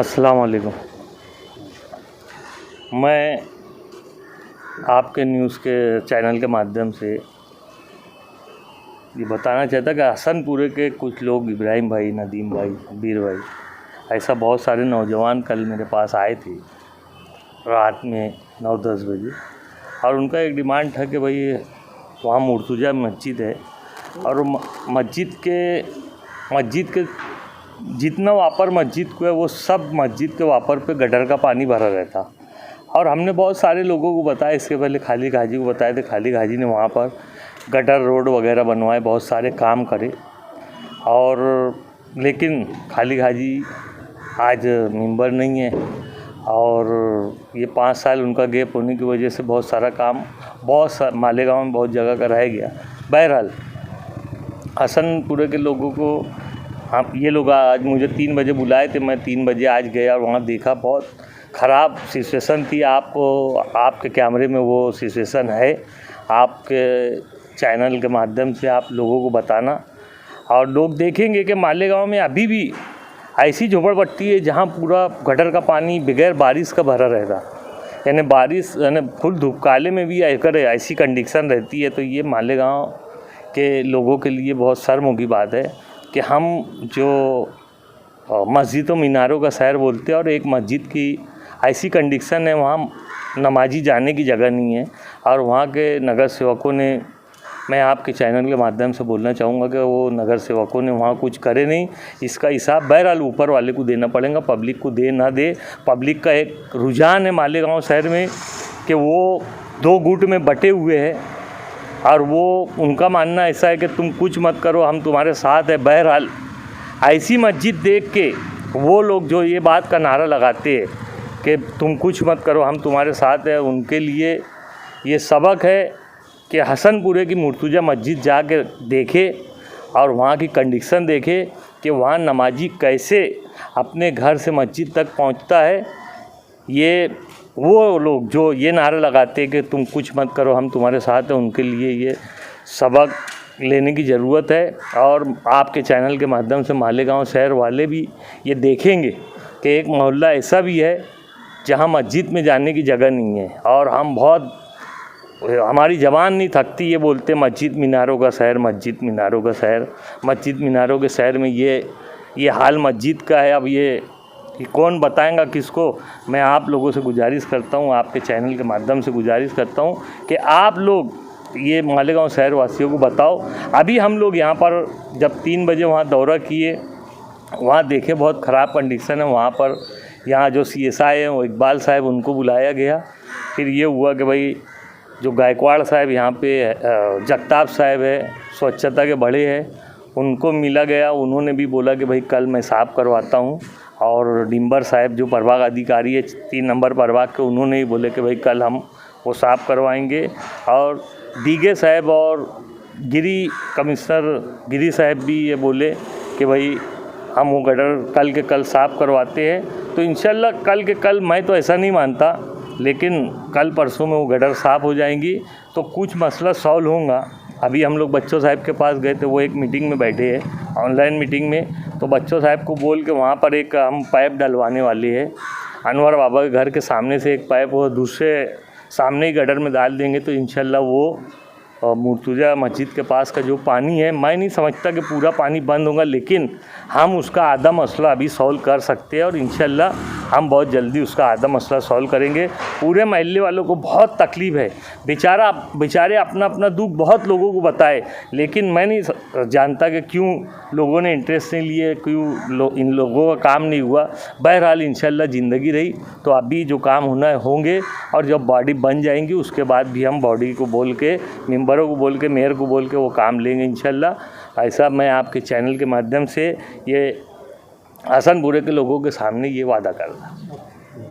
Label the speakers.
Speaker 1: अस्सलाम वालेकुम। मैं आपके न्यूज़ के चैनल के माध्यम से ये बताना चाहता कि हसनपुरे के कुछ लोग इब्राहिम भाई, नदीम भाई, बीर भाई, ऐसा बहुत सारे नौजवान कल मेरे पास आए थे रात में 9-10 बजे, और उनका एक डिमांड था कि भाई वहाँ मुर्तुजा मस्जिद है और मस्जिद के जितना वापर मस्जिद को है वो सब मस्जिद के वापर पे गटर का पानी भरा रहता। और हमने बहुत सारे लोगों को बताया, इसके पहले खालिक हाजी को बताए थे, खालिक हाजी ने वहाँ पर गटर रोड वगैरह बनवाए, बहुत सारे काम करे, और लेकिन खालिक हाजी आज मेंबर नहीं है और ये 5 साल उनका गैप होने की वजह से बहुत सारा काम मालेगांव में बहुत जगह का रह गया। बहरहाल हसनपुरे के लोगों को ये लोग आज मुझे 3 बजे बुलाए थे, मैं 3 बजे आज गया और वहाँ देखा बहुत ख़राब सिचुएशन थी। आपके कैमरे में वो सिचुएशन है, आपके चैनल के माध्यम से आप लोगों को बताना, और लोग देखेंगे कि मालेगांव में अभी भी ऐसी झोपड़पट्टी है जहाँ पूरा गटर का पानी बगैर बारिश का भरा रहता, यानी फुल धूप काले में भी अगर ऐसी कंडीशन रहती है तो ये मालेगांव के लोगों के लिए बहुत शर्म की बात है कि हम जो मस्जिदों मीनारों का शहर बोलते हैं और एक मस्जिद की ऐसी कंडीशन है वहाँ नमाजी जाने की जगह नहीं है, और वहाँ के नगर सेवकों ने, मैं आपके चैनल के माध्यम से बोलना चाहूँगा कि वो नगर सेवकों ने वहाँ कुछ करे नहीं। इसका हिसाब बहरहाल ऊपर वाले को देना पड़ेगा, पब्लिक को दे ना दे। पब्लिक का एक रुझान है मालेगांव शहर में कि वो 2 गुट में बटे हुए हैं और वो उनका मानना ऐसा है कि तुम कुछ मत करो, हम तुम्हारे साथ है। बहरहाल ऐसी मस्जिद देख के वो लोग जो ये बात का नारा लगाते हैं कि तुम कुछ मत करो, हम तुम्हारे साथ है, उनके लिए ये सबक है कि हसनपुरे की मुर्तुजा मस्जिद जाके देखे और वहाँ की कंडीशन देखे कि वहाँ नमाजी कैसे अपने घर से मस्जिद तक पहुँचता है। ये वो लोग जो ये नारा लगाते हैं कि तुम कुछ मत करो, हम तुम्हारे साथ हैं, उनके लिए ये सबक लेने की ज़रूरत है। और आपके चैनल के माध्यम से मालेगांव शहर वाले भी ये देखेंगे कि एक मोहल्ला ऐसा भी है जहां मस्जिद में जाने की जगह नहीं है, और हमारी ज़बान नहीं थकती ये बोलते मस्जिद मीनारों का शहर, मस्जिद मीनारों का शहर। मस्जिद मीनारों के शहर में ये हाल मस्जिद का है। अब ये कौन बताएगा किसको। मैं आप लोगों से गुजारिश करता हूँ, आपके चैनल के माध्यम से गुजारिश करता हूँ कि आप लोग ये मालेगांव शहर वासियों को बताओ। अभी हम लोग यहाँ पर जब 3 बजे वहाँ दौरा किए, वहाँ देखे बहुत ख़राब कंडीशन है वहाँ पर। यहाँ जो CSI हैं वो इकबाल साहब, उनको बुलाया गया। फिर ये हुआ कि भाई जो गायकवाड़ साहब यहाँ पे जगताप साहब है, स्वच्छता के बड़े हैं, उनको मिला गया। उन्होंने भी बोला कि भाई कल मैं साफ़ करवाता हूँ। और डिम्बर साहब जो प्रभाग अधिकारी है 3 नंबर प्रभाग के, उन्होंने ही बोले कि भाई कल हम वो साफ़ करवाएंगे। और डीगे साहब और कमिश्नर गिरी साहब भी ये बोले कि भाई हम वो गटर कल के कल साफ़ करवाते हैं। तो इंशाल्लाह कल के कल, मैं तो ऐसा नहीं मानता, लेकिन कल परसों में वो गटर साफ़ हो जाएंगी तो कुछ मसला सॉल्व होगा। अभी हम लोग बच्चों साहब के पास गए थे, वो एक मीटिंग में बैठे हैं, ऑनलाइन मीटिंग में। तो बच्चों साहब को बोल के वहाँ पर एक हम पाइप डलवाने वाले हैं। अनवर बाबा के घर के सामने से एक पाइप वो दूसरे सामने ही गटर में डाल देंगे तो इंशाल्लाह वो मुर्तुजा मस्जिद के पास का जो पानी है, मैं नहीं समझता कि पूरा पानी बंद होगा, लेकिन हम उसका आधा मसला अभी सॉल्व कर सकते हैं और इंशाल्लाह हम बहुत जल्दी उसका आधा मसला सॉल्व करेंगे। पूरे महल्ले वालों को बहुत तकलीफ़ है, बेचारे अपना अपना दुख बहुत लोगों को बताए, लेकिन मैं नहीं जानता कि क्यों लोगों ने इंटरेस्ट नहीं लिए, क्यों इन लोगों का काम नहीं हुआ। बहरहाल इंशाल्लाह ज़िंदगी रही तो अभी जो काम होना होंगे, और जब बॉडी बन जाएंगी उसके बाद भी हम बॉडी को बोल के, मेंबरों को बोल के, मेयर को बोल के वो काम लेंगे इंशाल्लाह। ऐसा मैं आपके चैनल के माध्यम से ये हसनपुरे के लोगों के सामने ये वादा कर रहा हूँ।